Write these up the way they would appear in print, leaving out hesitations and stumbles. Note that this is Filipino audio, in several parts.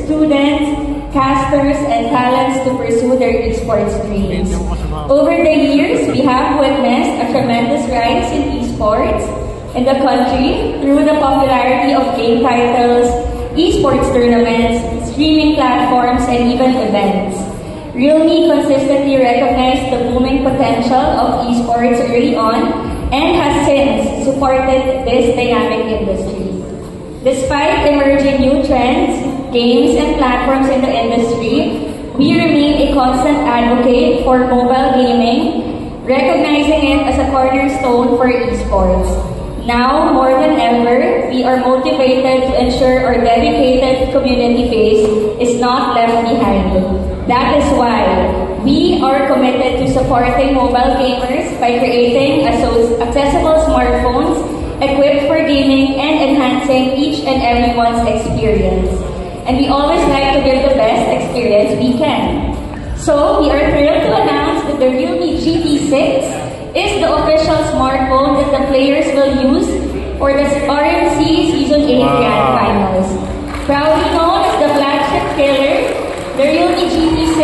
students, casters, and talents to pursue their esports dreams. Over the years, we have witnessed a tremendous rise in esports in the country through the popularity of game titles, esports tournaments, streaming platforms, and even events. Realme consistently recognized the booming potential of esports early on and has since supported this dynamic industry. Despite emerging new trends, games, and platforms in the industry, we remain a constant advocate for mobile gaming, recognizing it as a cornerstone for esports. Now, more than ever, we are motivated to ensure our dedicated community base is not left behind. That is why we are committed to supporting mobile gamers by creating accessible smartphones equipped for gaming and enhancing each and everyone's experience. And we always like to give the best experience we can. So, we are thrilled to announce that the Realme GT6 is the official smartphone that the players will use for the RMC Season 8 Grand Finals. Proudly known as the flagship killer, the Realme GT6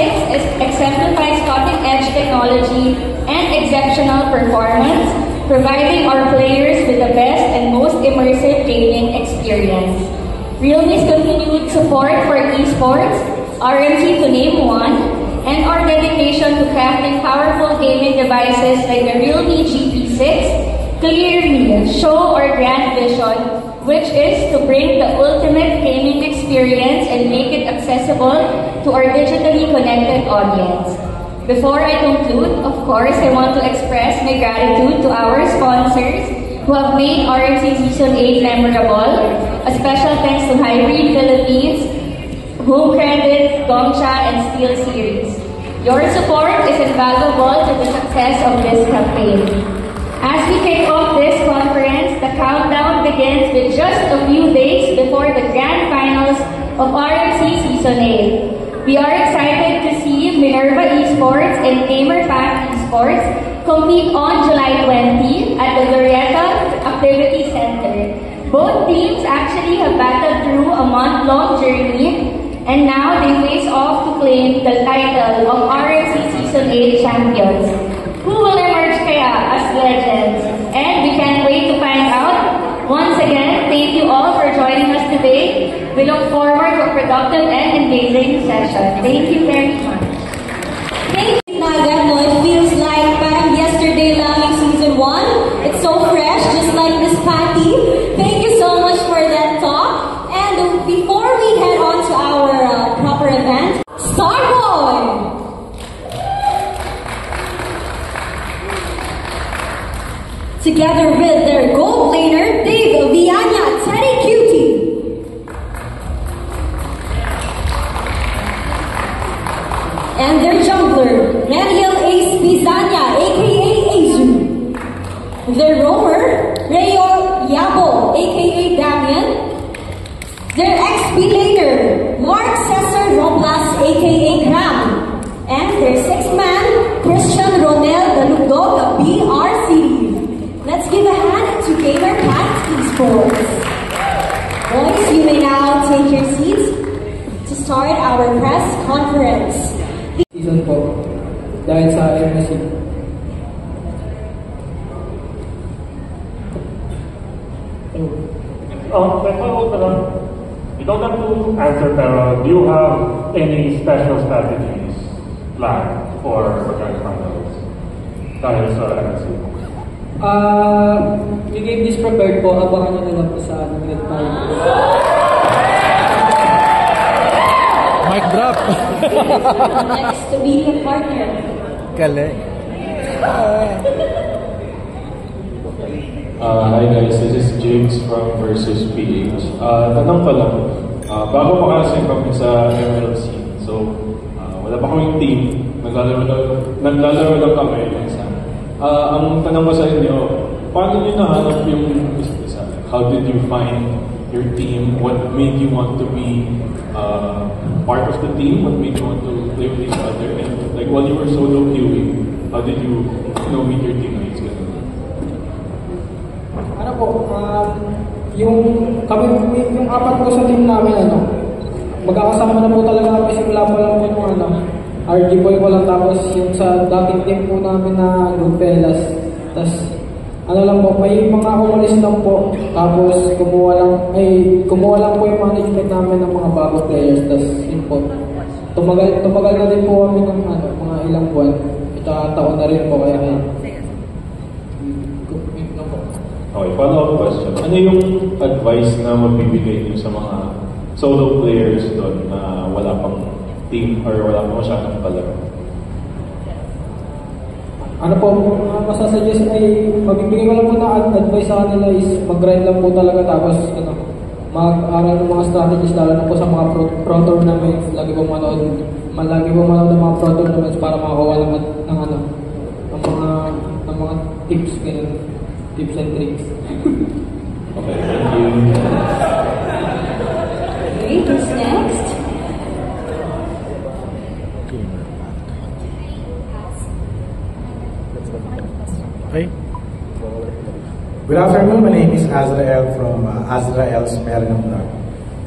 exemplifies cutting-edge technology and exceptional performance, providing our players with the best and most immersive gaming experience. Realme's continued support for esports, RMC to name one, and our dedication to crafting powerful gaming devices like the Realme GT6 clearly show our grand vision, which is to bring the ultimate gaming experience and make it accessible to our digitally connected audience. Before I conclude, of course, I want to express my gratitude to our sponsors who have made RMC Season 8 memorable. A special thanks to Hybrid Philippines, Home Credit, Gongcha, and Steel Series. Your support is invaluable to the success of this campaign. As we kick off this conference, the countdown begins with just a few days before the grand finals of RMC Season 8. We are excited to see Minerva Esports and GamerPack Esports compete on July 20 at the Glorieta Activity Center. Both teams actually have battled through a month-long journey, and now they face off to claim the title of RMC Season 8 champions. Who will emerge kaya as legends? And we can't wait to find out. Once again, thank you all for joining us today. We look forward to a productive and engaging session. Thank you very much. Thank you, Naga. No, it feels like parang yesterday lang in Season 1. It's so fresh, just like Miss Patty. Thank you so much for that talk. And before we head on to our proper event, Starboy! Together with their gold laner, Dave Viana, Teddy Cutie. And their jungler, Daniel Ace Bizania, aka Azu. Their roamer, Rayo Yabo, aka Damian. Their XP laner, Mark Cesar Robles, aka Gram. And their sixth man, Christian Ronel Dalugdog of BRC. Let's give a hand to GamerPack Esports. Boys, you may now take your seats to start our press conference. Season po, dahil sa MSC. You don't have to answer, pero do you have any special strategies planned for the grand finals? Dahil sa MSC. We gave this prepared po, abangan nyo na lang po sa minute 5. Mic drop! Next to be a partner. Galing. Hi guys, this is James from Versus PH. Tanong pa lang, bago pa kasi kami sa MLC, so wala pa kaming team, naglalaro lang kami. Ang tanong ko sa inyo, paano nyo nahanap yung business? How did you find your team? What made you want to be part of the team? What made you want to play with each other? And like while you were solo queuing, how did you meet your teammates? Ano po, yung apat po sa team namin, magkakasama na po talaga kami simula pa lang po nung RG Boy ko lang, tapos yung sa dating team po namin na Goodfellas. Tapos lang po, may mga umalis lang po. Tapos kumuha lang po yung management namin ng mga bagong players. Tapos yun po. Tumagal na din po kami ng mga ilang buwan. At taon na rin po kaya Okay, follow-up question. Ano yung advice na magbibigay niyo sa mga solo players doon na wala pang team or wala pang masyadong kalaro? Ano po, masasuggest ay magbibigay ko lang po na advice sa kanila is mag-grind lang po talaga, tapos mag-aral ng mga strategies, lalo na po sa mga pro tournaments. Lagi po manood ng mga pro tournaments para makakuha ng mga tips, ganun. Tips and tricks. Okay, thank you. Okay, who's next? Okay. Good afternoon, my name is Azrael from Azrael's Meron Vlog.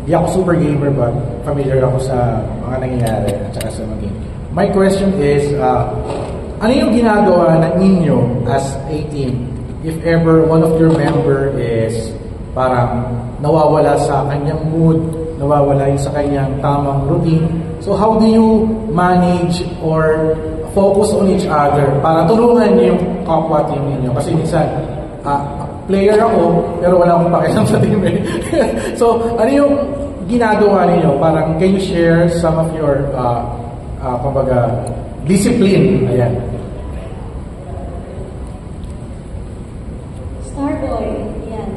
Di ako super gamer but familiar ako sa mga nangyayari at saka sa mga game. My question is, ano yung ginagawa na ninyo as a team if ever one of your member is parang nawawala sa kanyang mood, nawawala yung sa kanyang tamang routine? So how do you manage or focus on each other para tulungan yung kapwa team ninyo? Kasi minsan, player ako, pero wala akong pakialam sa team eh. So, ano yung ginagawa ninyo? Parang, can you share some of your, kumbaga, discipline? Ayan. Starboy, yan.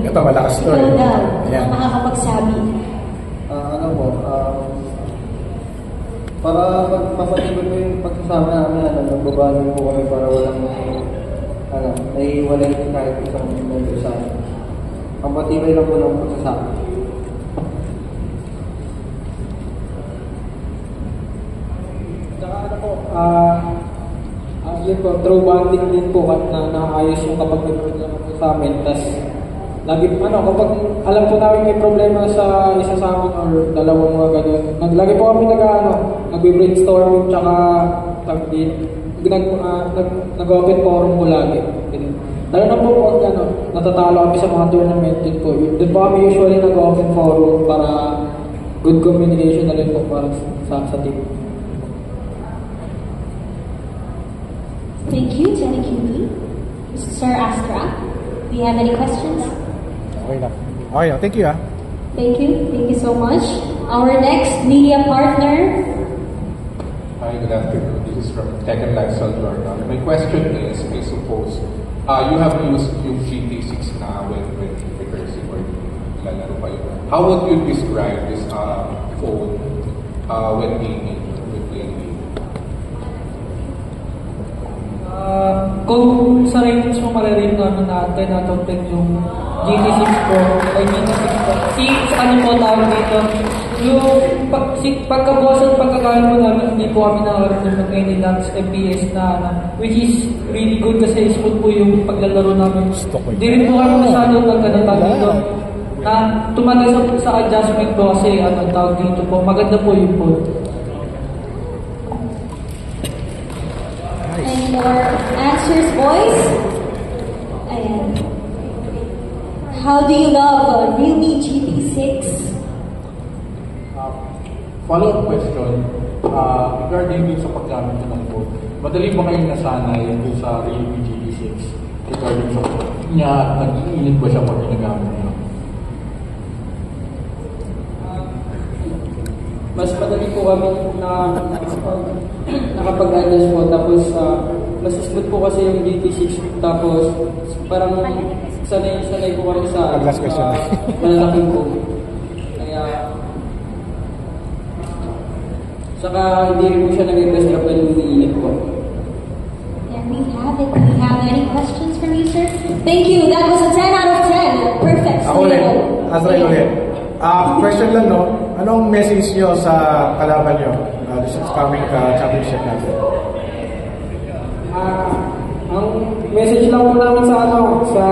Ito, malakas to eh. Ikaw daw, Ayan. ang makakapagsabi. Para mapatibay ko yung pagsasama namin, nagbabago po kami para walang naiiwalay kahit isang member sa amin. Pampatibay lang po ng pagsasama. Tsaka yun po, true bonding din po na naayos yung kapag may problema po sa amin. Tapos, lagi, kapag alam po namin may problema sa isa sa amin or dalawang mga ganun, lagi po kami nag-brainstorming tsaka nag-open forum po lagi. Lalo na po pag natatalo kami sa mga tournament din po. Doon po kami usually nag-open forum para good communication na rin po para sa team. Thank you, Jenny QB. Sir Astra, do you have any questions? Okay lang. Okay lang. Thank you Thank you. Thank you so much. Our next media partner. Hi, good afternoon. This is from Tekken Lifestyle Journal. My question is, I suppose, you have used yung GT6 na when rehearsing or lalaro kayo. How would you describe this phone when gaming, when playing game? Kung sa ratings mo maririnig namin na 10 out of 10 yung GT6 Pro, ay GT6 Pro. Ano po tawag dito? Yung pagkabukas at pagkakain po namin, hindi po kami nakaroon ng any lags FPS na which is really good kasi smooth po yung paglalaro namin. Hindi rin po kami masyado nagkatag dito. Tumagal sa adjustment po kasi tawag dito po. Maganda po yung phone. And for answers, boys. Ayan. How do you love Realme GT6? Follow-up question, regarding din sa paggamit ng phone, madali ba kayong nasanay dun sa Realme GT6 regarding sa phone? Nag-iinit ba siya pag ginagamit niya? Mas madali po kami na nakapag-adjust po, tapos mas smooth po kasi yung GT6, tapos parang sanay po kami sa malalaking po. Kaya saka hindi rin po siya nag-restrap na umiinit po. There we have it. Do you have any questions for me, sir? Thank you. That was a 10 out of 10. Perfect. Ako ulit. Azrael ulit. Question lang, no? Anong message nyo sa kalaban nyo? This is coming championship natin. Ang message lang po namin sa sa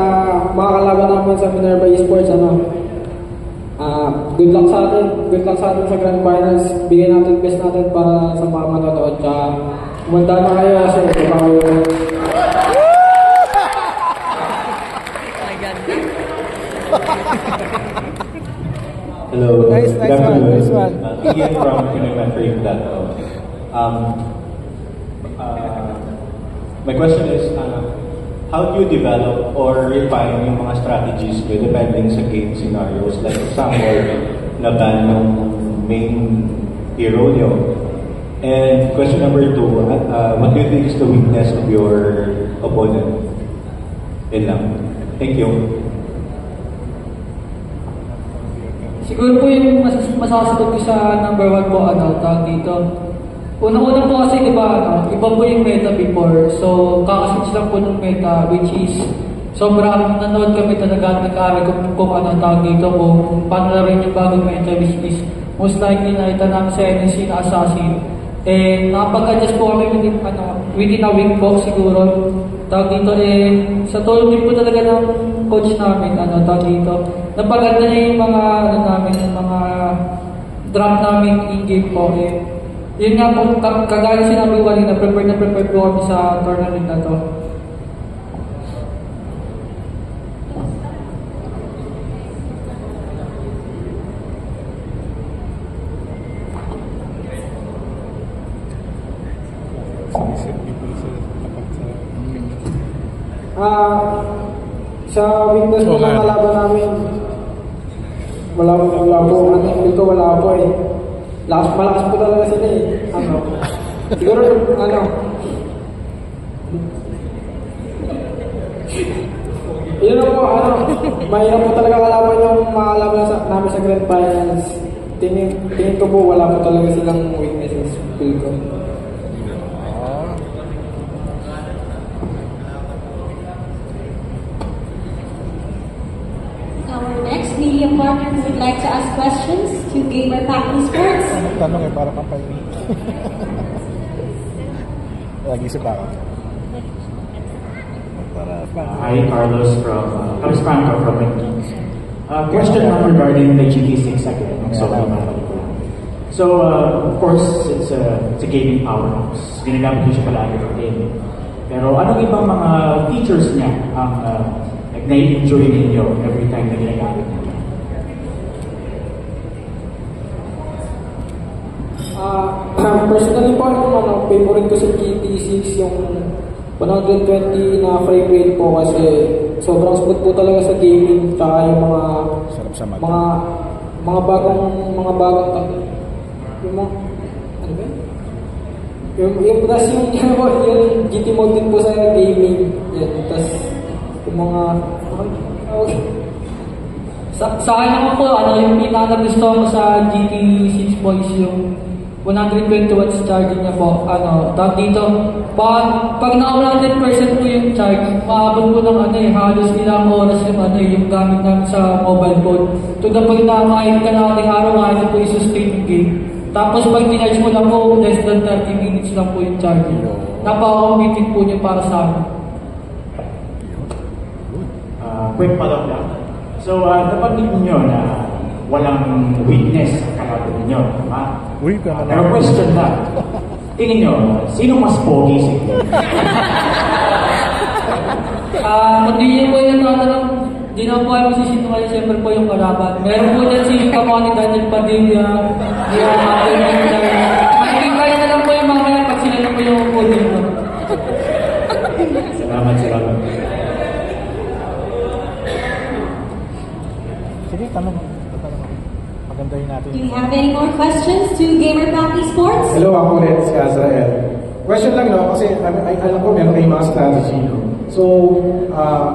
mga kalaban namin sa Minerva Esports, Good luck sa atin. Good luck sa atin sa Grand Finals. Bigyan natin best natin para sa mga manonood. Kumanda na kayo kasi Hello. Nice one. Ian from Elementary.com. My question is, how do you develop or refine yung mga strategies depending sa game scenarios? Like example, na-ban yung main hero nyo. And question number 2, what do you think is the weakness of your opponent? Yun lang. Thank you. Siguro po yung masasagot ko sa number 1 po, tawag dito. Unang-una po kasi, di ba, iba po yung meta before. So, kakaswitch lang po ng meta, which is, sobrang nanood kami talaga, nag-aaral kung tawag dito, kung paano na rin yung bagong meta, which is, most likely nakita namin sa NSC na Assassin. And nakapag-adjust po kami within a week po siguro. Tawag dito, sa tulong din po talaga ng coach namin, tawag dito, napaganda niya yung mga, yung mga draft namin in-game po. Yun nga po, kagaya sinabi ko kanina, prepare po kami sa tournament na to. Sa weakness po ng kalaban namin, wala po, wala po eh. Malakas po talaga sila eh. Siguro, yun na po, mahirap po talaga kalaban yung makalaban namin sa Grand Finals. Tingin ko po, wala po talaga silang weaknesses. Feel ko. Our next media partner who would like to ask questions to Gamer Packing Sports. Tanong para kapay. Lagi sa baka. Hi, Carlos from Carlos Franco from Wiki. Question now regarding the GT6 again. So, of course, it's a gaming powerhouse. Ginagamit ko siya palagi for gaming. Pero anong ibang mga features niya ang na-enjoy ninyo every time na ginagamit niyo? Personally po, favorite ko sa GT6 yung 120 na frame rate po kasi sobrang smooth po talaga sa gaming, tsaka yung mga bagong yung GT mode din po sa gaming yan, tas yung mga sa akin naman po, yung pinaka-gusto ko sa GT6 boys yung 120 watts charging niya po. Tawag dito, pag na-100% po yung charge, maabot po ng halos ilang oras yung gamit namin sa mobile phone. To the point na kahit ka na araw, kaya po i-sustain yung game. Tapos pag pinarge mo lang po, less than 30 minutes lang po yung charging. Napaka-committed po niya para sa amin. Quick follow-up lang. So, nabanggit ninyo na walang weakness ang kalaban ninyo, tama? Pero question lang, tingin nyo, sino mas pogi sa inyo? Hindi nyo po yung tatanong, di na po ay masisinungaling siyempre po yung kalaban. Meron po dyan si Kamani Daniel Padilla, makikikain na lang po yung mga yan pag sila na po yung pogi mo. Salamat. Sige, tanong. Pagandahin natin. Do you have any more questions to Gamer Packing Sports? Hello, ako ulit si Azrael. Question lang, kasi alam ko meron kayong mga strategy. So,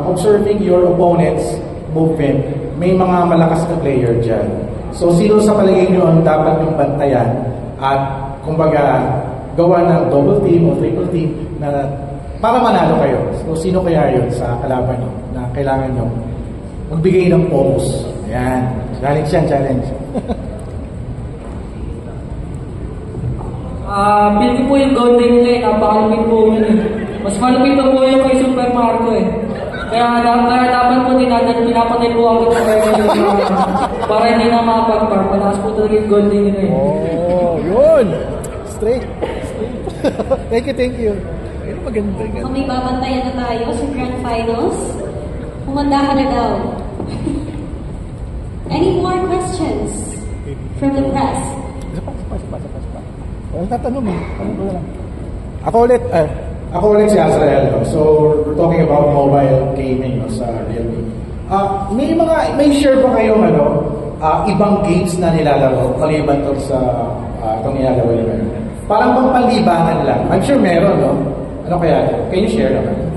observing your opponent's movement, may mga malakas na player dyan. So, sino sa palagay nyo ang dapat yung bantayan at kumbaga gawa ng double team o triple team na para manalo kayo? So, sino kaya yun sa kalaban nyo na kailangan nyo magbigay ng focus? Ayan. Challenge yan, challenge. Pili po yung Golden Lane, napakalapit po yun eh. Mas malapit na po yung kay Super Marco eh. Kaya dapat po pinapatay po agad sa para hindi na makapag-par. Pataas po talaga yung goal din nila eh. Oh, yun! Straight. Thank you. Ayun, maganda. So may babantayan na tayo sa Grand Finals. Humanda ka na daw. Any more questions from the press? Ang tatanong mo. Ako ulit si Azrael. No? So, we're talking about mobile gaming no, sa Realme. May share ba kayong ibang games na nilalaro maliban to sa itong nilalaro nyo? Parang bang panlibangan lang? I'm sure meron, no? Ano kaya? Can you share naman?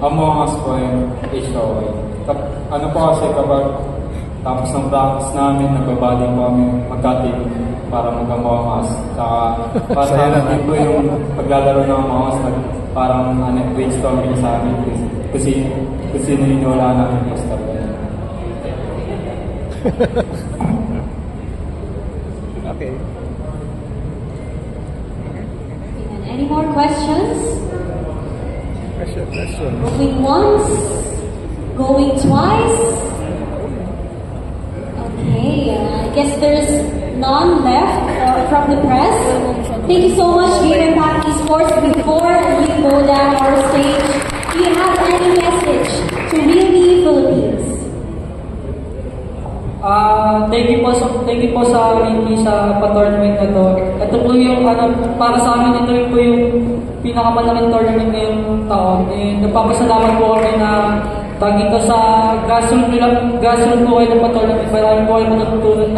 Among Us po yung HOI. Ano po kasi kapag tapos ng practice namin, nagbabali po kami magka-team para mag-Among Us. Saka para po yung paglalaro ng Among Us, parang brainstorming sa amin kasi naniniwala namin yung start. Okay. Any more questions? Question. Going once? Going twice? Okay, I guess there's none left from the press. Thank you so much, Game Impact Esports. Before we go down our stage, do you have any message to Realme Philippines? Thank you po sa Realme sa pa-tournament na to. Ito po yung para sa amin ito po yung pinakamalaking tournament ngayong taon. Nagpapasalamat po kami na dito sa grassroots po kayo ng pa-tournament. Marami po kayo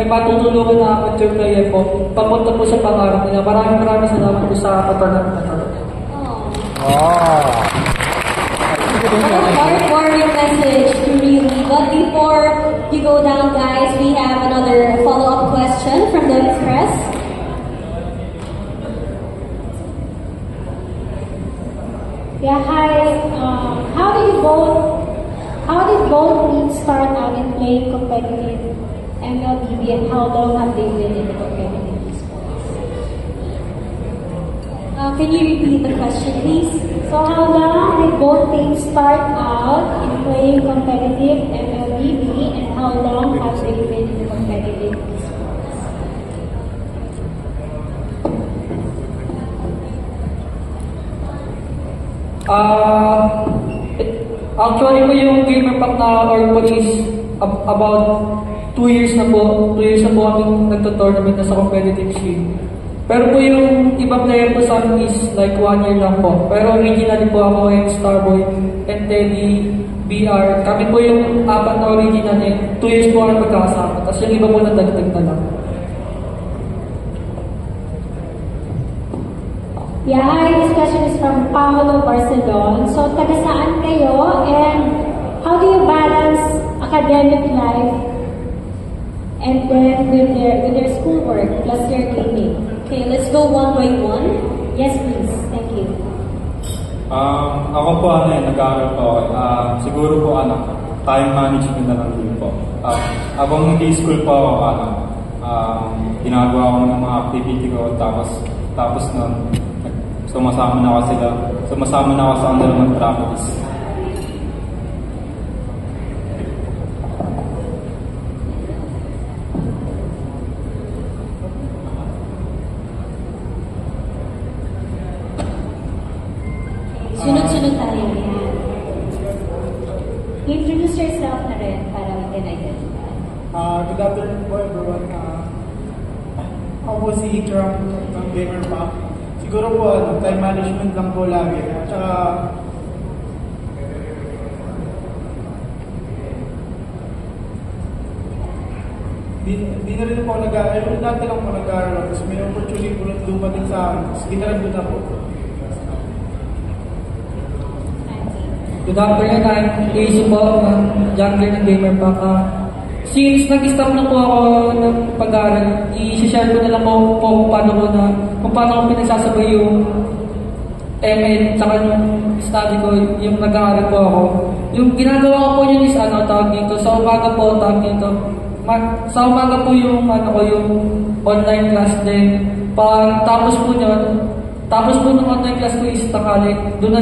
matutulungan na amateur player po. Papunta po sa pangarap nila. Maraming salamat po sa pa-tournament na to. Heartwarming message to Realme. But before you go down, guys, we have another follow-up question from the press. Yeah, hi. How did both teams start out in playing competitive MLBB, and how long have they been in the competitive esports? Can you repeat the question, please? So how long did both teams start out in playing competitive MLBB, and how long have they been in the competitive esports? Actually po yung Gamer Pack na org po is about 2 years na po. 2 years na po kami nagto-tournament na sa competitive scene. Pero po yung ibang player po sa amin is like 1 year lang po. Pero originally po ako yung Starboy and Teddy, BR. Kami po yung 4 na original eh. 2 years po kami magkakasama. Tapos yung iba po nadagdag na lang. Yeah, hi, this question is from Paolo Barcelon. So, taga saan kayo, and how do you balance academic life and then with their schoolwork plus their gaming? Okay, let's go one by one. Yes, please. Thank you. Ako po nag-aaral po. Siguro po time management na lang din po. Abang nag-school po ako, ginagawa ko ng mga activity ko, tapos nun, sumasama na ako sa kanila mag-practice. Sunod-sunod tayo yan. Introduce yourself na rin para we can identify. Good afternoon po everyone. Ako po si Ikram ng Gamer Pack. Siguro po time management lang po lagi. At saka di na rin po nag-aaral. Dati lang po nag-aaral. Kasi may opportunity po dumating sa akin. Kasi ginarap na po. Good afternoon, I'm Casey po, jungler ng Gamer Pack. Since nag-stop na po ako ng pag-aaral, i-share ko na lang po kung paano ko pinagsasabay yung ML tsaka yung study ko, yung nag-aaral po ako. Yung ginagawa ko po yun is tawag dito, sa umaga po, tawag dito, sa umaga po yung yung online class din. Tapos po ng online class ko is takali. Doon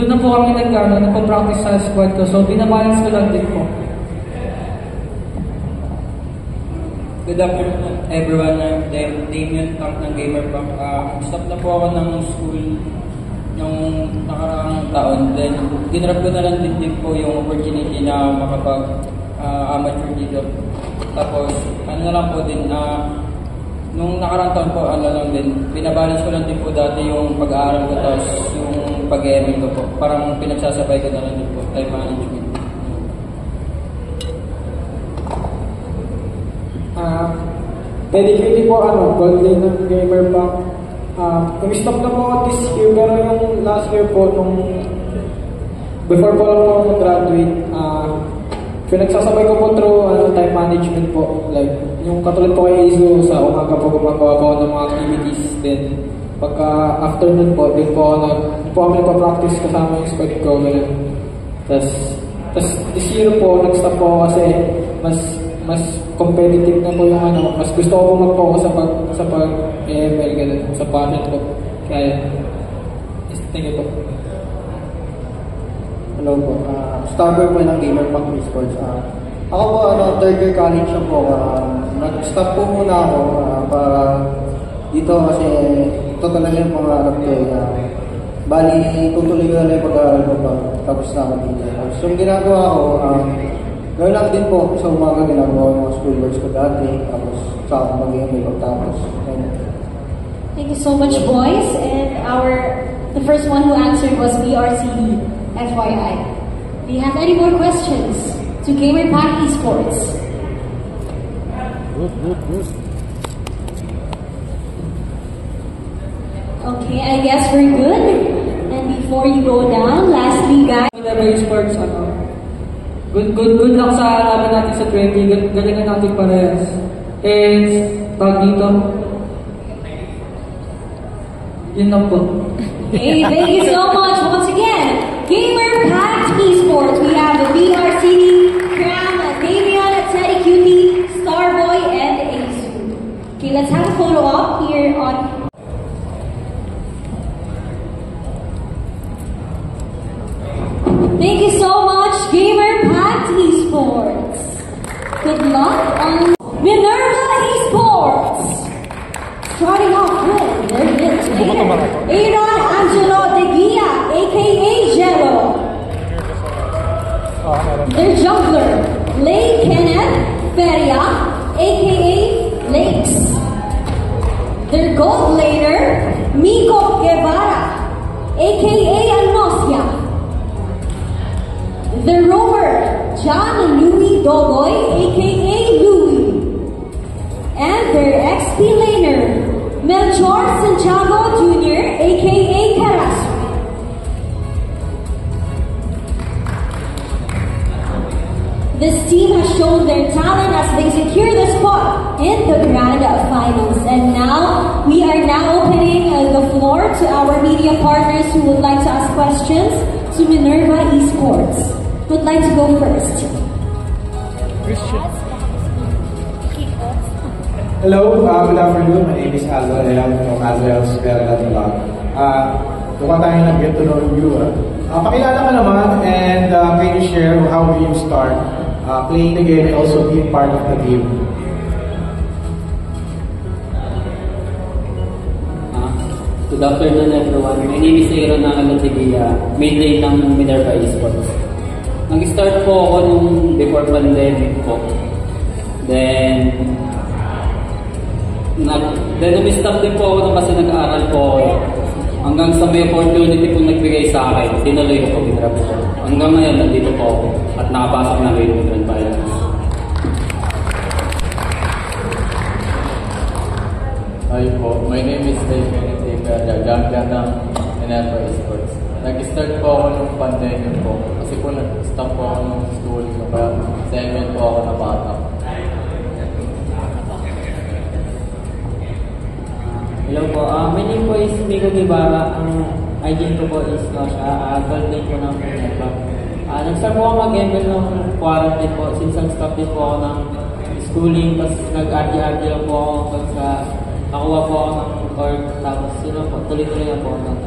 na po kami nagpa-practice sa squad ko. So binabalance ko lang din po. Good afternoon everyone. I'm Damien Tank ng Gamer Bank. Stop na po ako ng school nung nakaraang taon. Then, ginrab ko na lang din po yung opportunity na makapag-amateur dito. Tapos, ano na lang po din, nung nakaraang taon po, binabalance ko lang din po dati yung pag-aaral ko, tapos yung pag-ML ko po. Parang pinagsasabay ko na lang din po, time management. Dedicated po gold lane ng Gamer Bank. Nag-stop na po ako this year, pero yung last year po, before po lang po ako mag-graduate, pinagsasabay ko po through time management po. Like, yung katulad po kay Izu, sa umaga po gumagawa po ng mga activities. Then, pagka afternoon po, din po kami nagpa-practice kasama yung squad ko. Tapos this year po, nag-stop po ako kasi mas competitive na po yung mas gusto ko mag-focus sa pag-ML, ganun, sa passion ko. Kaya, thank you po. Hello po. Starter po ng Gamer Bank Esports. Ako po, third year college na po. Nag-stop po muna ako para dito kasi ito talaga yung pangarap ko. Bali, tutuloy ko na yung pag-aaral ko pa. Tapos na ako dito. So, yung ginagawa ko, gawin lang din po sa umaga ginagawa yung mga schoolworks ko dati. Tapos, sa ako mag-email ko tapos. Thank you so much, boys. And the first one who answered was BRCD, FYI. Do you have any more questions to Gamer Pack Esports? Good. Okay, I guess we're good. And before you go down, lastly, guys. Whatever sports, good luck sa laban natin sa 20. Galingan natin parehas. And, tawag dito. Yun lang po. Hey, thank you so much once again. Gamer Pack Esports. We have the BRCD, Cram, Davion, Teddy Cutie, Starboy, and Ace. Okay, let's have a photo op here on. Thank you so much, Gamer Pack Esports. Good luck on Minerva Esports. Starting off with their hits later. Aaron Angelo De Guia, aka Jello. Their jungler, Lay Kenneth Feria, aka Lakes. Their gold laner, Miko Guevara, aka Anosia. The rover, John Louis Doboy, aka Louis. And their XP laner, Melchor Santiago Jr., aka Karas. This team has shown their talent as they secure the spot in the Grand Finals. And now, we are now opening the floor to our media partners who would like to ask questions to Minerva Esports. Who would like to go first? Christian. Hello, good afternoon. My name is Azrael from Azrael's Vlog. Tuwa tayo nag-get to know you. Pakilala ka naman and can you share how do you start playing the game and also being part of the team? Good afternoon everyone. My name is Aaron Angelo, main lane ng Minerva Esports. Nag-start po ako nung before pandemic po. Then nag-stop din po ako nung kasi nag-aaral po ako. Hanggang sa may opportunity po nagbigay sa akin, tinuloy ko po ginrab po. Hanggang ngayon, nandito po ako at nakapasok na ngayon ng Grand Finals. Hi po, my name is David Jagja ng Minerva Esports. Nag-start po ako nung pandemic po kasi po nag-stop po ako ng school so kaya segment po ako na bata. Hello po, my name po is Miko Guevara. Ang ID ko po is Nosha, gold lane po ng Minerva. Nag-start po ako mag-ML ng quarantine po since nag-stop din po ako ng schooling, tapos nag-arty-arty lang po ako pagka nakuha po ako ng court, tapos yun lang po, tuloy-tuloy lang po ako ng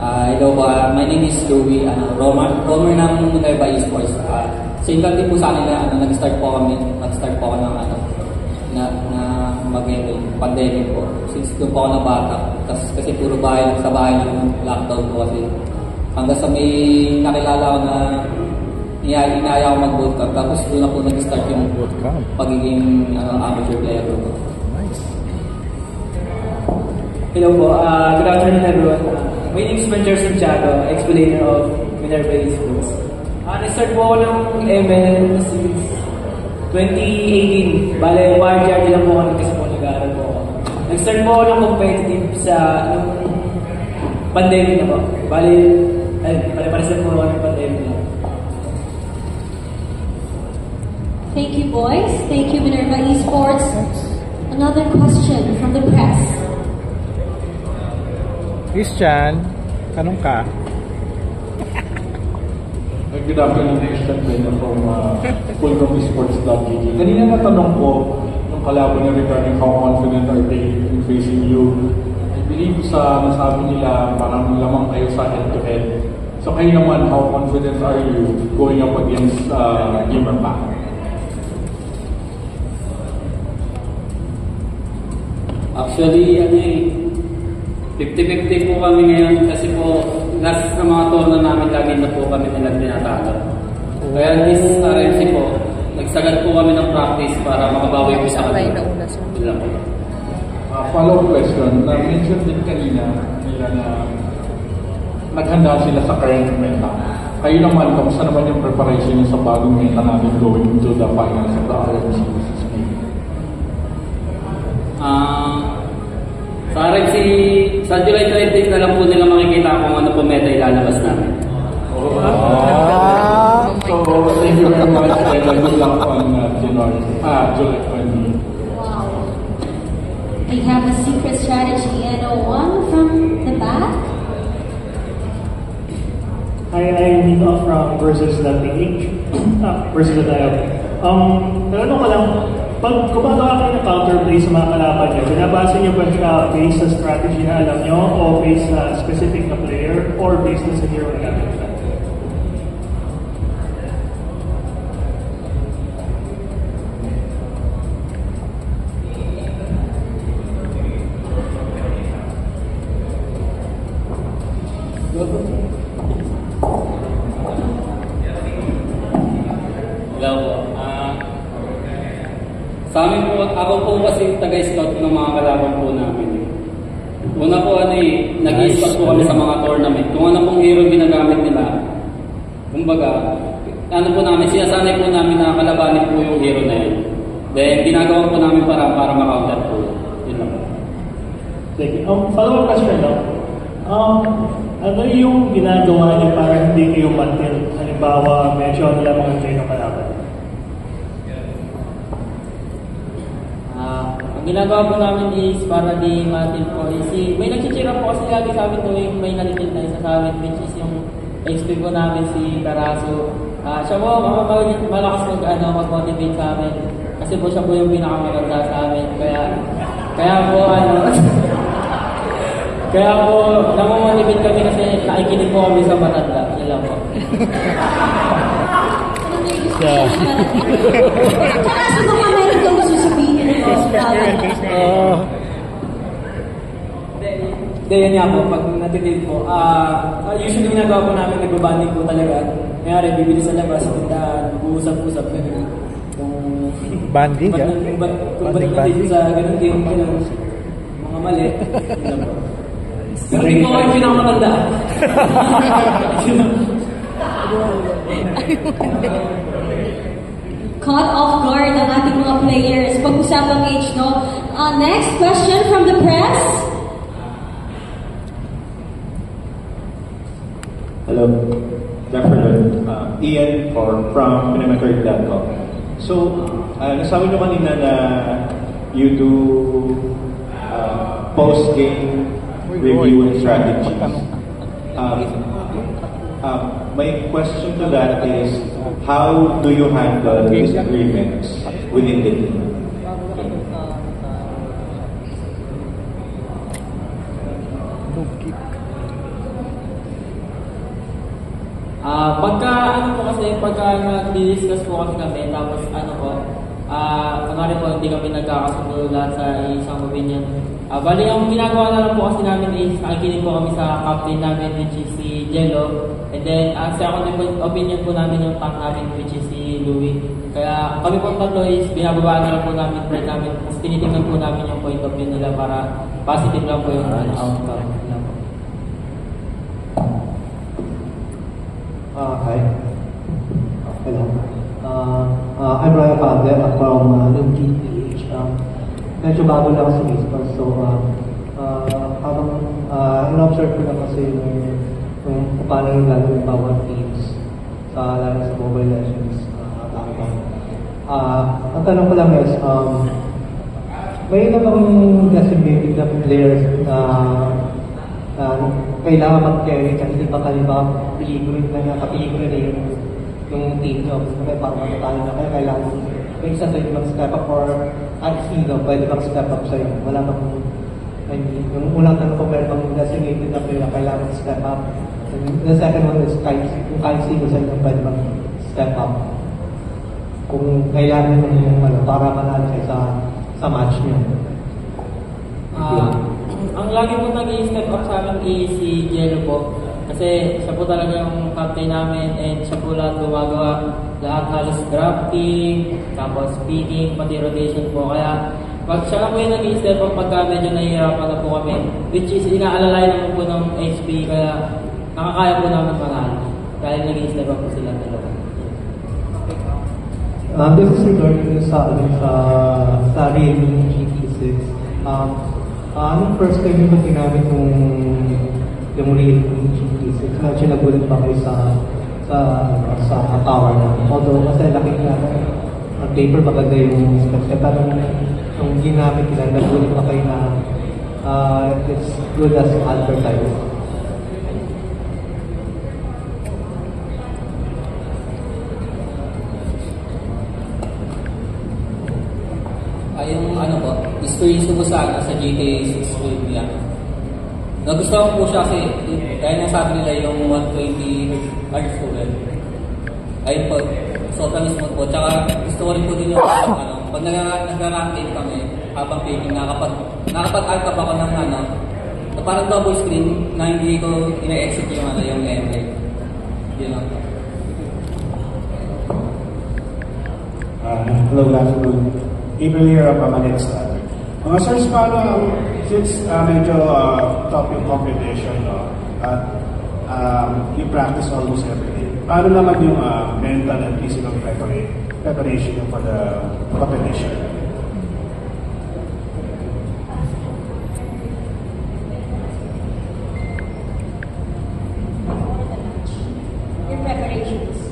hello po, my name is Louie, roamer ng Minerva Esports. Same lang din po sa kanila, nag-start po ako ng na mag-pandemic po. Since doon po ako nabata, kasi puro sa bahay yung lockdown po kasi. Hanggang sa may nakilala ko na inaya ako mag-bootcamp, tapos doon ako nag-start yung pagiging amateur player ko. Nice. Hello po, good afternoon everyone. My name is Manjar Santiago, explainer of Minerva Esports. Nag-start po ako ng ML since 2018. Bale, YGRD lang po ako kasi po nag-aaral po ako. Nag-start po ako ng competitive sa pandemic na po. Bale, pare-pares lang po ako ng pandemic na. Thank you, boys. Thank you, Minerva Esports. Another question from the press. Christian, tanong ka. Good afternoon, Christian Pena from fullcomesports.gg. Kanina natanong ko yung kalaban niya regarding how confident are they in facing you. I believe sa nasabi nila parang lamang kayo sa head-to-head. So kayo naman, how confident are you going up against Gamer Pack? Actually, 50-50 po kami ngayon kasi po last na mga tournament namin lagi na po kami nilang tinatalo. Kaya this RMC po, nagsagad po kami ng practice para makabawi po sa kanila. Follow-up question, na-mention din kanina nila na naghanda sila sa current meta. Kayo naman, kamusta naman yung preparation niyo sa bagong meta natin going into the finals of the RMC? Sa RMC, sa July 20 na lang po nila makikita kung ano po meta ilalabas namin. So, thank you very much and good luck on July 20. Wow. They have a secret strategy and one from the back. Hi, I'm Nino from versus.ph versus.io. Tanong ko lang, pag gumagawa kayo ng counterplay sa mga kalaban nyo, binabasa nyo ba siya based sa strategy na alam nyo o based sa specific na player or based sa hero na gamit nila? Hello po. Sa amin po, ako po kasi taga-scout ng mga kalaban po namin. Una po nag-i-scout po kami sa mga tournament. Kung ano pong hero ginagamit nila, kumbaga, po namin, sinasanay po namin na kalabanin po yung hero na yun. Then, ginagawa po namin para ma-counter po. Yun lang po. Thank you. Follow-up question lang. Ano yung ginagawa niyo para hindi kayo mantil? Halimbawa, medyo nalaman kayo ng kalaban. Ang ginagawa po namin is para di matin po is may nagchichira po kasi lagi sa amin tuwing may nalitin na isa sa amin which is yung HP po namin si Carazo. Siya po malakas mag-motivate sa amin kasi po siya po yung pinakamaganda sa amin kaya po namomotivate kami kasi nakikinig po kami sa matanda. Yun lang po. Carazo, baka meron kang gusto sabihin. Hindi, yan nga po, pag natitid po, usually ginagawa po namin, nagbabanding po talaga. Mayari, bibili sa labas, mag-uusap-usap, gano'n. Banding, ha? Kung ba't natitid sa gano'n game, mga mali. Hindi po kayo pinakamatanda. Caught off guard ang ating mga players. Pag-usapang age, no? Next question from the press. Hello, good afternoon. Ian from Pinametric.com. So, nasabi nyo kanina na you do post-game review and strategies. my question to that is, how do you handle disagreements within the team? Pagka nag-discuss po kasi kami, tapos kunwari po, hindi kami nagkakasundo lahat sa isang opinion. Bali, ang ginagawa na lang po kasi namin is, nakikinig po kami sa captain namin, which is si Jello. And then, second opinion po namin yung tank namin, which is si Louie. Kaya kami po tatlo is, binababaan na lang po namin, friend namin. Tapos tinitingnan po namin yung point of view nila para positive lang po yung outcome. Hi. Hello. I'm Ryan Pande. I'm from GPH. Medyo bago lang sa esports. So, habang in-observe ko lang kasi kung paano yung lalo yung bawat teams lalo sa Mobile Legends. Ang tanong ko lang is, may iba bang designated na players na kailangan mag-carry kasi di ba peligro na yung team nyo. May parang matatalo na kayo, kailangan may isa sa'yo mag-step up or sino pwede mag-step up sa'yo. Wala bang, yung unang tanong ko, meron bang designated na player na kailangan mag-step up. The second one is kung kahit sino sa'yo pwede mag-step up. Kung kailangan yung para manalo kayo sa match nyo. Ang lagi po nag-i-step up sa amin is si Jello po. Kasi siya po talaga yung captain namin and siya po lahat gumagawa. Lahat halos drafting, tapos picking, pati rotation po. Kaya pag siya lang po yung nag-i-step up pagka medyo nahihirapan na po kami. Which is inaalalay naman po ng HP kaya nakakaya po namin manalo. Dahil nag-i-step up po sila talaga. This is regarding sa Realme GT6. Anong first time nyo ba ginamit yung Realme GT6? Medyo nagulat pa kayo sa power na. Although kasi laki na ang paper maganda yung specs. Pero nung ginamit nila, nagulat pa kayo na it's good as advertised. Yung history ko sa GTA 6 World niya. Nagustuhan ko po siya kasi dahil nasabi nila yung 120 Hz po ayun po, sobrang smooth po. Tsaka gusto ko rin po din yung pag nag-ranking kami habang picking, nakapag-alpha ako ng na parang double screen na hindi ko ina-exit yung ending. Yun lang po. Hello, good afternoon. Gabriel here of Manila Standard. Mga sirs, paano since medyo top yung competition, at you practice almost every day, paano naman yung mental and physical preparation for the competition? Your preparations.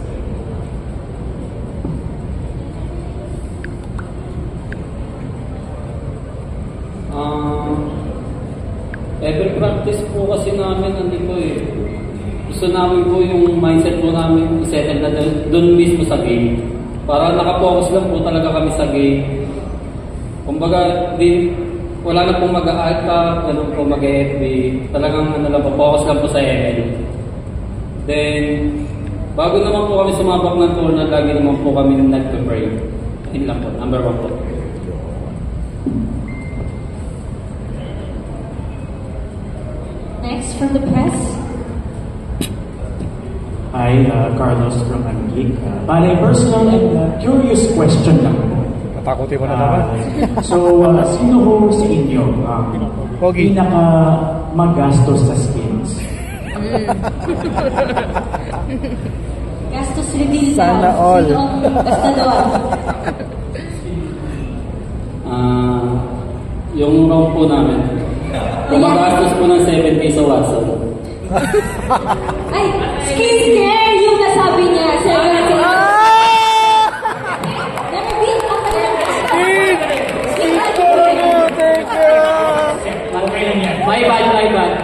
Every practice po kasi namin nandito gusto namin po yung mindset po namin i-settle na doon mismo sa game. Para nakapokus lang po talaga kami sa game. Kumbaga, wala na pong mag-a-alpha, ganun po mag-FB. Talagang focus lang po sa ML. Then, bago naman po kami sumabak ng tournament, lagi naman po kami nag-pray. Yun lang po, number 1 po. Next from the press. Hi, Carlos from Anglik. Bale, personal and curious question lang. Natakutin mo na naman. So, sino ho sa inyo pinaka magastos sa skins? Gastos reveal Sana daw. all. Sino ang gastador? Yung round po namin. Magastos po ng 7K sa Watson. Ay, skincare yung nasabi niya. 7K. Nag-beat up ka na. My bad.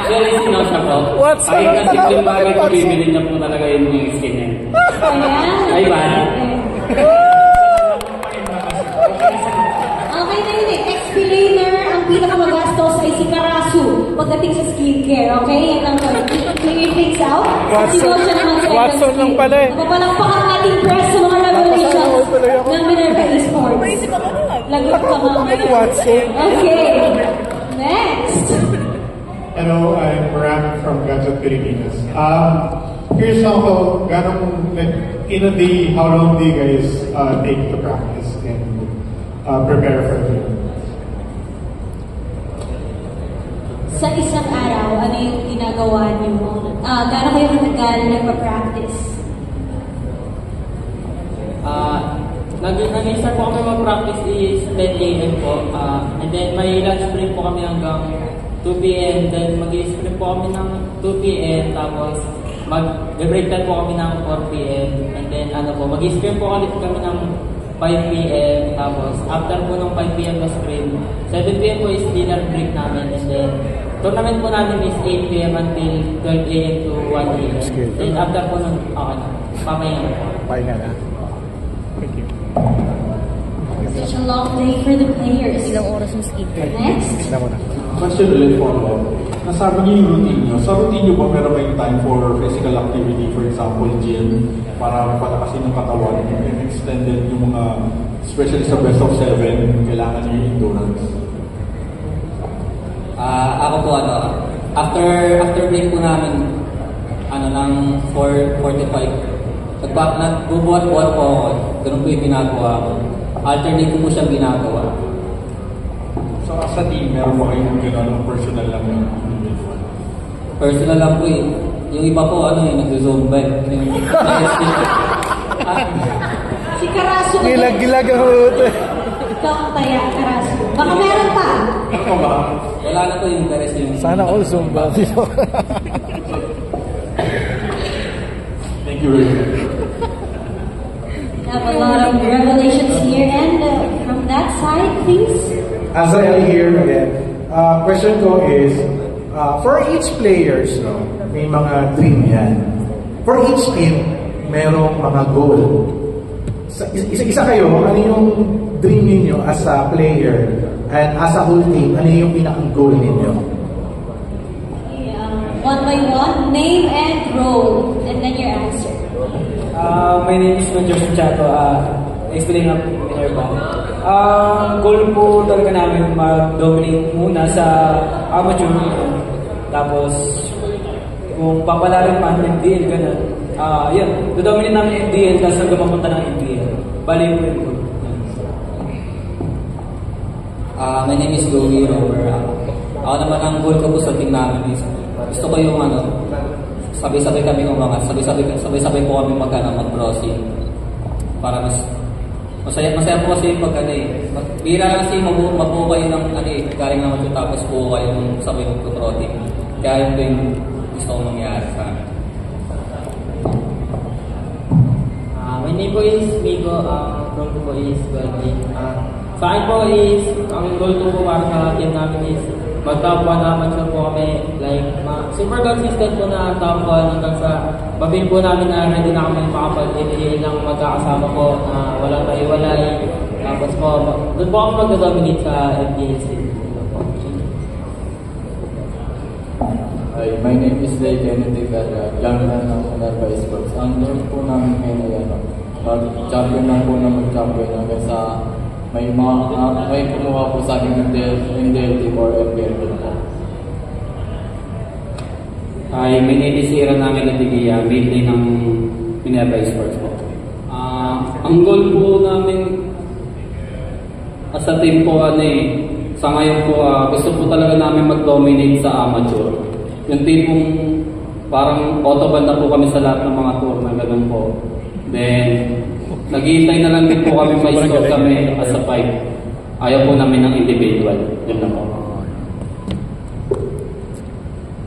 Actually, sino siya po? Kahit na simple bagay kung bibili na po talaga yung skin niya. Ay ba? Okay na yun eh. Explainer, ang pinakamagastos ay si Karasu pagdating sa skincare, okay? Yan lang po. Clear things out. Watson lang pala eh. Mapalakpakan natin press sa mga revelations ng Minerva Esports. Lagot ka mga. Watson. Okay. Next. Hello, I'm Ram from Guns of Pilipinas. Here's how, in a day, how long do you guys take to practice and prepare for it? Sa isang araw, ano yung ginagawa niyo? Gano'n kayo katagal nagpa-practice? Nag-start po kami mag-practice is 10 a.m. po. And then may lunch break po kami hanggang 2 p.m. Then mag-sprint po kami ng 2 p.m. Tapos mag-break time po kami ng 4 p.m. And then mag-sprint po ulit kami ng 5 p.m. Tapos after po ng 5 p.m. na sprint, 7 p.m. po is dinner break namin. And then tournament po namin is 8 p.m. until 12 a.m. to 1 a.m. Then after po nun, papahinga na po. Pahinga na. Thank you. Such a long day for the players. Ilang oras yung skincare. Next. Question ulit follow-up. Nasabi niyo yung routine niyo. Sa routine niyo ba meron kayong time for physical activity, for example, gym, para palakasin yung katawan, and extended yung mga, especially sa best of 7, kailangan niyo yung endurance? Ako po, after break po namin, ng 4:45, nagbubuhat-buhat po ako. Ganun po yung ginagawa ko. Alternate ko po siyang ginagawa. So, as a team, meron ba kayong gano'n personal lang yung individual? Personal lang po eh. Yung iba po, nag-zumba eh. Si Karasu. Gilag-gilag ang hote. Kaya, Karasu. Baka meron pa. Ako ba? Wala na po yung interest yung... Sana all Zumba. Thank you very much. We have a lot of revelations here. And from that side, please. Azrael here again. Question ko is, for each players, may mga dream yan. For each team, merong mga goal. Isa kayo, ano yung dream ninyo as a player and as a whole team, ano yung pinaka-goal ninyo? One by one, name and role, and then your answer. My name is Joseph Chato. Explain ng Minerva. Goal po talaga namin mag-dominate muna sa amateur. Tapos, kung papalarin pa ng MDL, gano'n. Yun, do-dominate namin ng MDL tapos hanggang mapunta ng MDL. Bali po yung goal. My name is Joey Rover. Ako naman ang goal ko po sa team namin is gusto ko yung sabay-sabay kami umangat, sabay-sabay po kami mag-crossing. Para masaya po kasi pag bira lang kasi mabuo kayo ng galing naman ito tapos buo kayo ng sabay mag-crossing. Kaya yun yung gusto kong mangyari sa amin. My name po is Miko, goal ko po is sa akin po is, ang goal ko po para sa team namin is mag-top 1 naman siya po kami, like, super consistent po na top 1 hanggang sa mabili po namin na ready na kami makapag-NBA ng magkakasama po na walang tayo-walay. Tapos po, doon po ako mag-dominate sa NBA season. Hi, my name is Day Kennedy Garra, Jamlan ng Minerva Esports. Ang goal po namin ngayon ay mag-champion lang po na mag-champion hanggang sa may kumuha po sa akin ng DLT or FPL po. Hi, my name is Ira namin at Tigaya, midday ng Minerva Esports po. Ang goal po namin sa team po sa ngayon po gusto po talaga namin mag-dominate sa amateur. Yung tipong parang autoban na po kami sa lahat ng mga tournament, ganun po. Then, nag-iintay na lang din po kami may score kami as a 5. Ayaw po namin ng individual. Yun lang po.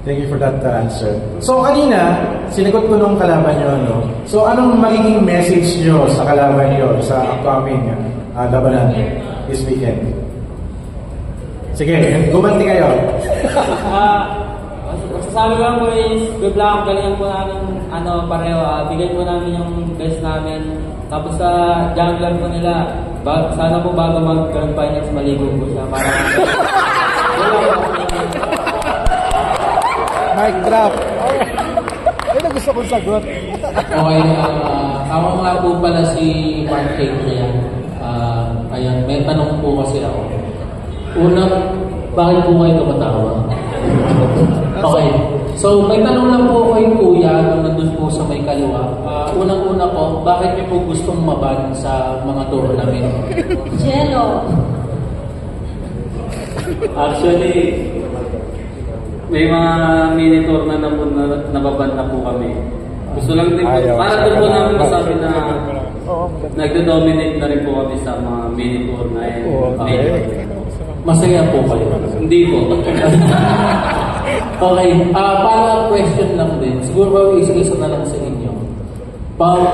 Thank you for that answer. So kanina, sinagot ko nung kalaban nyo, no? So anong magiging message nyo sa kalaban nyo sa upcoming labanan this weekend? Sige, gumanti kayo. Basta masasabi ko lang po is, good luck, galingan po namin, pareho, bigay po namin yung best namin. Tapos sa jungler po nila, sana po bago mag-Grand Finals, maligo po siya. Para Mic drop. Yun ang gusto kong sagot. Okay, ako nga po pala si Mark Hadrian. Ayan, may tanong po kasi ako. Una, bakit po kayo tumatawa? Okay, so may tanong lang po kay Kuya nung nandun po sa may kaliwa. Unang-una po, bakit niyo po gustong maban sa mga tournament? Jello. Actually, may mga mini tour na nababan na po kami. Gusto lang din po, para doon po namin masabi na nagdo-dominate na rin po kami sa mga mini tour na yun. Masaya po kayo? Hindi po. Okay, para question lang din. Siguro isa-isa na lang sa inyo.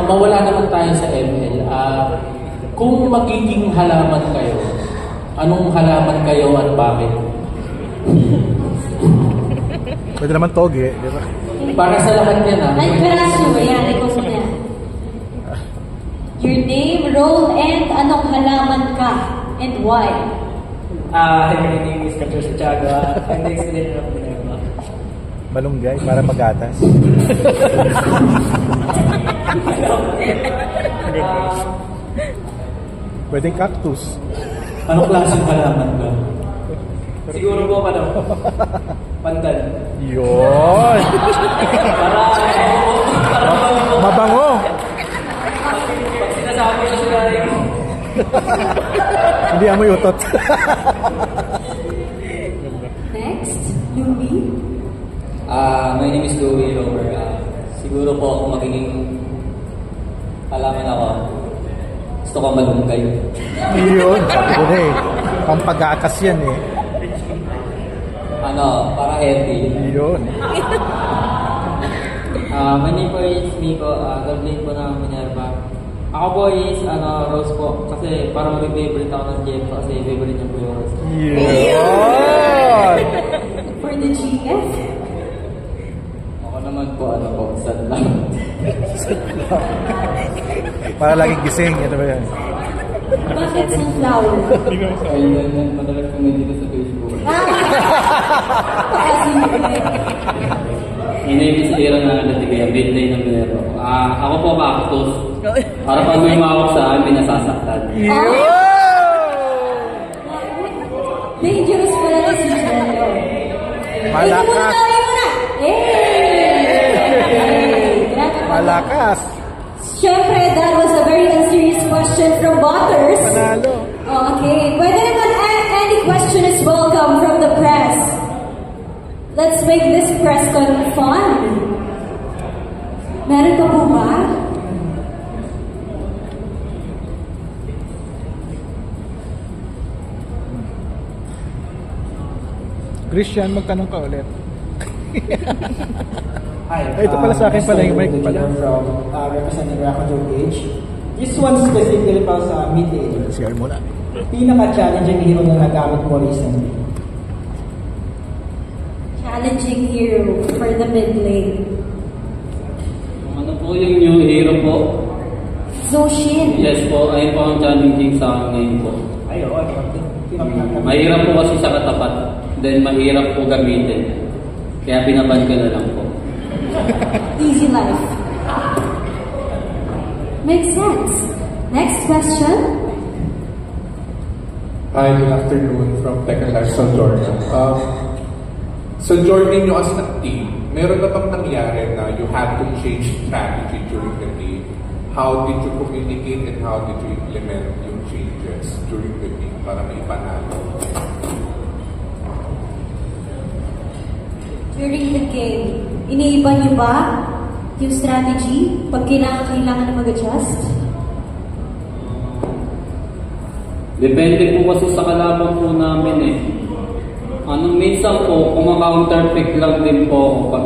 Mawala naman tayo sa ML. Kung magiging halaman kayo, anong halaman kayo at bakit? Pwede naman toge, di ba? Para sa lahat yan Ay, Perasyo, yan, ikaw sa niya. Your name, role, and anong halaman ka, and why? My name is Kato Santiago. I'm the explainer of Minerva. Malunggay, para magatas. Pwedeng cactus. Anong klaseng halaman ka? Siguro po pandan. Yun! Mabango! Pag sinasabi ko sila Hindi amoy utot. Next, Louie. My name is Louie Rover. Siguro po ako magiging halaman ako. Gusto ko malunggay. Yun, sabi ko na eh. Pampag-aakas yan eh. Para healthy. Yun. My name po is Miko. Gablade po ng Minerva. Ako po is Rose po. Kasi parang favorite ako ng Jem kasi favorite niya po yung Rose. Yun! For the GF. Ako naman po, sad lang. Para laging gising, ito ba yan? Bakit sunflower? Ayun, madalas kami dito sa Facebook. My name is Aaron Nalatigaya, midday ng Minerva. Ako po cactus. Para pag may mawak sa amin, nasasaktan. Dangerous pala na si Jello. Malakas. Malakas. Siyempre, that was a very unserious question from Butters. Panalo. Okay, pwede naman any question is welcome from the press. Let's make this press con fun. Meron pa po ba? Christian, magtanong ka ulit. Hi. Ito pala sa akin pala yung mic pala. From representing Rakado Page. This one specifically pa sa mid-age. Share mo na. Pinaka-challenging hero na nagamit mo recently. Challenging hero for the mid lane. Ano po yung new hero po? Zoshin. Yes po, ayun po ang challenging sa akin ngayon po. Mahirap po kasi sa katapat. Then mahirap po gamitin. Kaya binaban ko na lang po. Easy life. Makes sense. Next question. Hi, good afternoon from Tekken Live San Jordan. Sa Jordan nyo as a team, meron na bang nangyari na you had to change strategy during the game? How did you communicate and how did you implement yung changes during the game para may panalo? During the game, iniiba niyo ba yung strategy pag kailangan na mag-adjust? Depende po kasi sa kalaban po namin eh. Minsan po, counter pick lang din po ako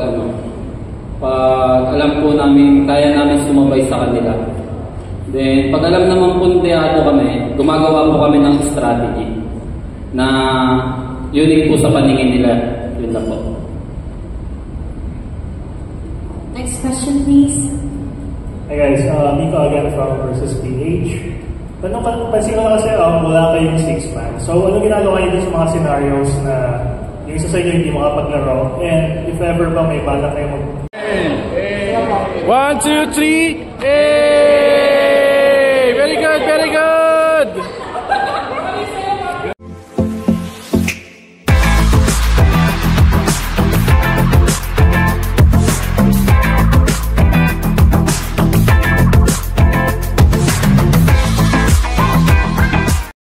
pag alam po namin, kaya namin sumabay sa kanila. Then, pag alam naman punteado kami, gumagawa po kami ng strategy na unique po sa paningin nila. Yun na po. Next question, please. Hi guys, Miko again from versus PH. Pansin ko na kasi wala kayong 6-man. So ano ginagawa niyo sa mga scenarios na yung isa sa inyo hindi makapaglaro? And if ever ba may bala kayo 1, 2, 3,